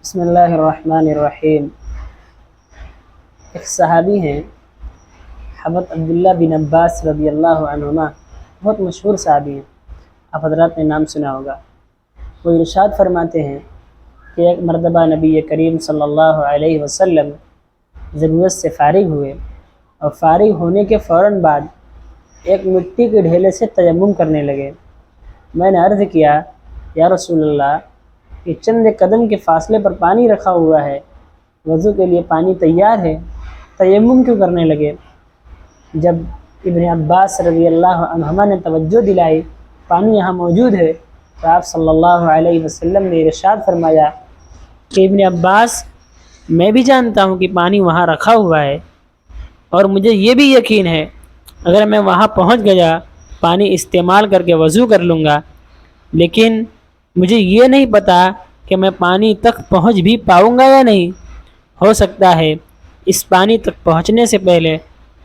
بسم اللہ الرحمن الرحیم۔ ایک صحابی ہیں حضرت عبداللہ بن عباس رضی اللہ عنہما، بہت مشہور صحابی ہیں، آپ حضرات نے نام سنا ہوگا۔ وہ ارشاد فرماتے ہیں کہ ایک مرتبہ نبی کریم صلی اللہ علیہ وسلم ضرورت سے فارغ ہوئے اور فارغ ہونے کے فوراً بعد ایک مٹی کے ڈھیلے سے تیمم کرنے لگے۔ میں نے عرض کیا، یا رسول اللہ، کہ چند قدم کے فاصلے پر پانی رکھا ہوا ہے، وضو کے لیے پانی تیار ہے، تیمم کیوں کرنے لگے؟ جب ابن عباس رضی اللہ عنہما نے توجہ دلائی پانی یہاں موجود ہے، تو آپ صلی اللہ علیہ وسلم نے ارشاد فرمایا کہ ابن عباس، میں بھی جانتا ہوں کہ پانی وہاں رکھا ہوا ہے، اور مجھے یہ بھی یقین ہے اگر میں وہاں پہنچ گیا پانی استعمال کر کے وضو کر لوں گا، لیکن مجھے یہ نہیں پتہ کہ میں پانی تک پہنچ بھی پاؤں گا یا نہیں۔ ہو سکتا ہے اس پانی تک پہنچنے سے پہلے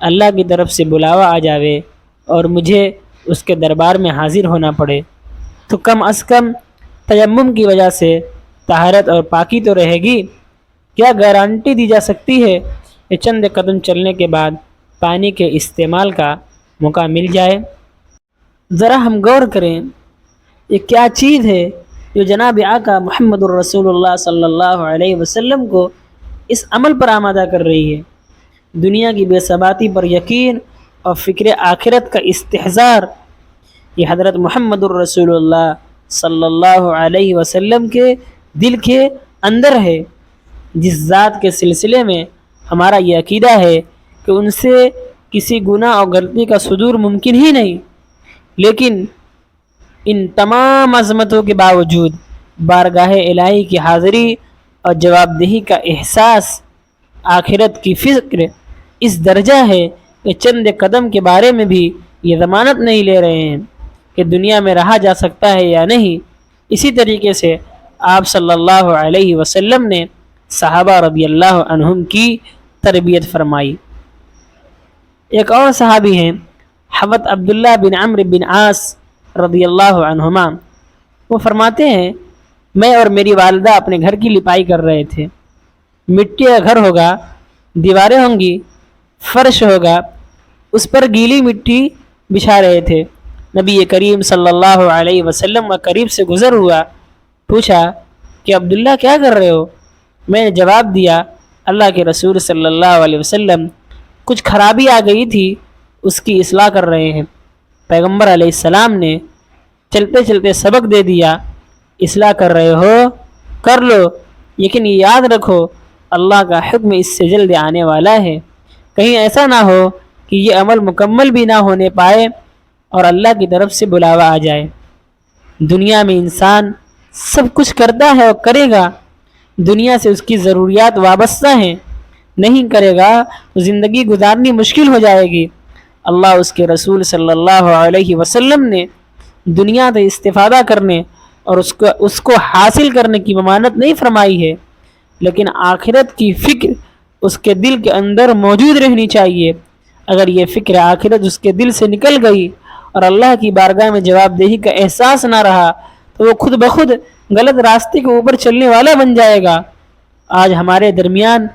اللہ کی طرف سے بلاوا آ جاوے اور مجھے اس کے دربار میں حاضر ہونا پڑے، تو کم از کم تیمم کی وجہ سے طہارت اور پاکی تو رہے گی۔ کیا گارنٹی دی جا سکتی ہے کہ چند قدم چلنے کے بعد پانی کے استعمال کا موقع مل جائے؟ ذرا ہم غور کریں، یہ کیا چیز ہے جو جناب آقا محمد الرسول اللہ صلی اللہ علیہ وسلم کو اس عمل پر آمادہ کر رہی ہے؟ دنیا کی بے ثباتی پر یقین اور فکر آخرت کا استحضار، یہ حضرت محمد الرسول اللہ صلی اللہ علیہ وسلم کے دل کے اندر ہے، جس ذات کے سلسلے میں ہمارا یہ عقیدہ ہے کہ ان سے کسی گناہ اور غلطی کا صدور ممکن ہی نہیں، لیکن ان تمام عظمتوں کے باوجود بارگاہ الہی کی حاضری اور جواب دہی کا احساس، آخرت کی فکر اس درجہ ہے کہ چند قدم کے بارے میں بھی یہ ضمانت نہیں لے رہے ہیں کہ دنیا میں رہا جا سکتا ہے یا نہیں۔ اسی طریقے سے آپ صلی اللہ علیہ وسلم نے صحابہ رضی اللہ عنہم کی تربیت فرمائی۔ ایک اور صحابی ہیں حضرت عبداللہ بن عمرو بن عاص رضی اللہ عنہما، وہ فرماتے ہیں، میں اور میری والدہ اپنے گھر کی لپائی کر رہے تھے۔ مٹی کا گھر ہوگا، دیواریں ہوں گی، فرش ہوگا، اس پر گیلی مٹی بچھا رہے تھے۔ نبی کریم صلی اللہ علیہ وسلم کا قریب سے گزر ہوا، پوچھا کہ عبداللہ کیا کر رہے ہو؟ میں نے جواب دیا، اللہ کے رسول صلی اللہ علیہ وسلم، کچھ خرابی آ گئی تھی، اس کی اصلاح کر رہے ہیں۔ پیغمبر علیہ السلام نے چلتے چلتے سبق دے دیا، اصلاح کر رہے ہو کر لو، لیکن یاد رکھو اللہ کا حکم اس سے جلد آنے والا ہے، کہیں ایسا نہ ہو کہ یہ عمل مکمل بھی نہ ہونے پائے اور اللہ کی طرف سے بلاوا آ جائے۔ دنیا میں انسان سب کچھ کرتا ہے اور کرے گا، دنیا سے اس کی ضروریات وابستہ ہیں، نہیں کرے گا تو زندگی گزارنی مشکل ہو جائے گی۔ اللہ اس کے رسول صلی اللہ علیہ وسلم نے دنیا سے استفادہ کرنے اور اس کو حاصل کرنے کی ممانت نہیں فرمائی ہے، لیکن آخرت کی فکر اس کے دل کے اندر موجود رہنی چاہیے۔ اگر یہ فکر آخرت اس کے دل سے نکل گئی اور اللہ کی بارگاہ میں جواب دہی کا احساس نہ رہا، تو وہ خود بخود غلط راستے کے اوپر چلنے والا بن جائے گا۔ آج ہمارے درمیان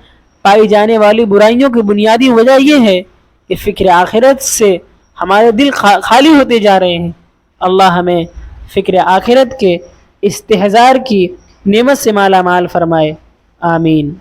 پائی جانے والی برائیوں کی بنیادی وجہ یہ ہے کہ فکر آخرت سے ہمارے دل خالی ہوتے جا رہے ہیں۔ اللہ ہمیں فکر آخرت کے استحضار کی نعمت سے مالا مال فرمائے، آمین۔